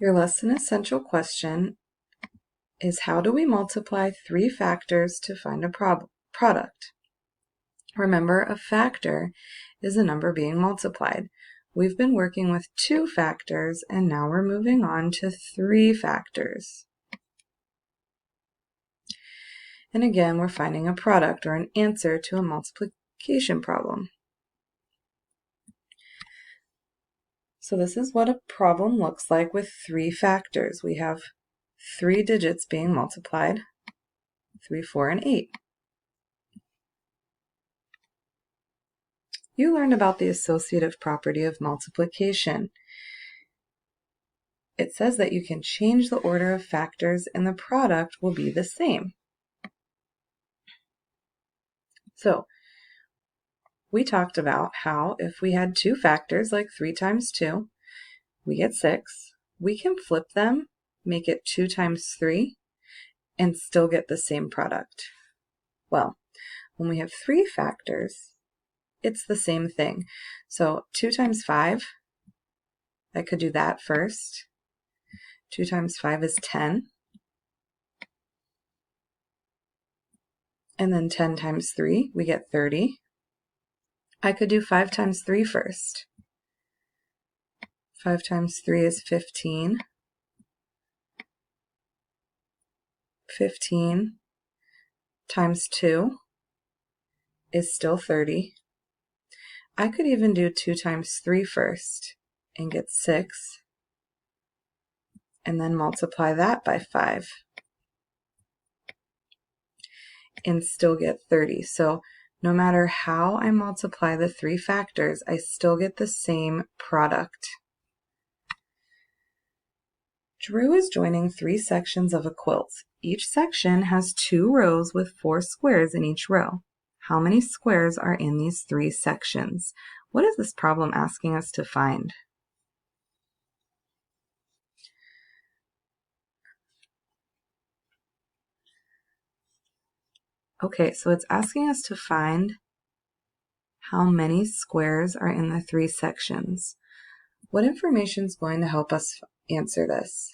Your less than essential question is, how do we multiply three factors to find a product? Remember, a factor is a number being multiplied. We've been working with two factors, and now we're moving on to three factors. And again, we're finding a product or an answer to a multiplication problem. So this is what a problem looks like with three factors. We have three digits being multiplied, 3, 4, and 8. You learned about the associative property of multiplication. It says that you can change the order of factors and the product will be the same. So we talked about how if we had two factors, like 3 times 2, we get 6. We can flip them, make it 2 times 3, and still get the same product. Well, when we have three factors, it's the same thing. So 2 times 5, I could do that first. 2 times 5 is 10. And then 10 times 3, we get 30. I could do 5 times 3 first. 5 times 3 is 15. 15 times 2 is still 30. I could even do 2 times 3 first and get 6, and then multiply that by 5 and still get 30. So no matter how I multiply the three factors, I still get the same product. Drew is joining 3 sections of a quilt. Each section has 2 rows with 4 squares in each row. How many squares are in these 3 sections? What is this problem asking us to find? Okay, so it's asking us to find how many squares are in the 3 sections. What information is going to help us answer this?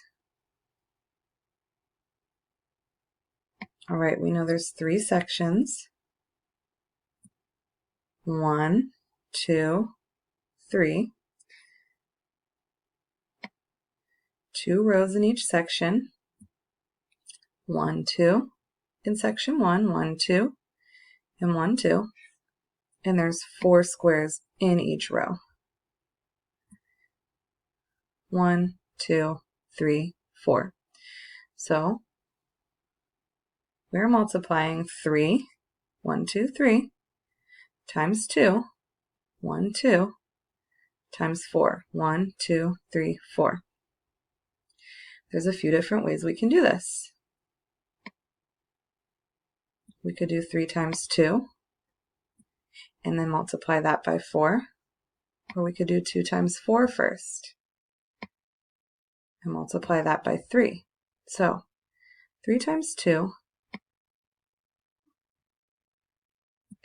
All right, we know there's 3 sections. 1, 2, 3. 2 rows in each section. 1, 2 in section 1, 1, 2, and 1, 2. And there's 4 squares in each row. 1, 2, 3, 4. So we're multiplying 3, 1, 2, 3, times 2, 1, 2, times 4, 1, 2, 3, 4. There's a few different ways we can do this. We could do 3 times 2, and then multiply that by 4. Or we could do 2 times 4 first, and multiply that by 3. So 3 times 2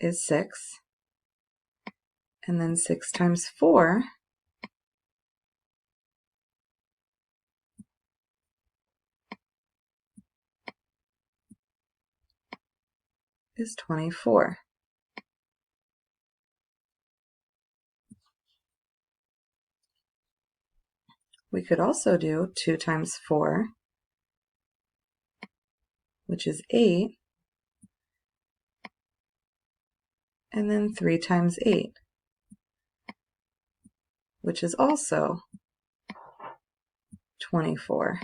is 6, and then 6 times 4 is 24. We could also do 2 times 4, which is 8, and then 3 times 8, which is also 24.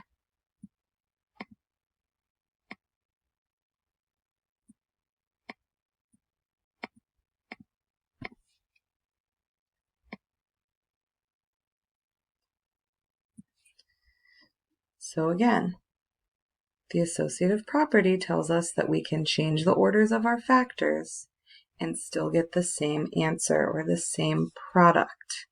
So again, the associative property tells us that we can change the orders of our factors and still get the same answer or the same product.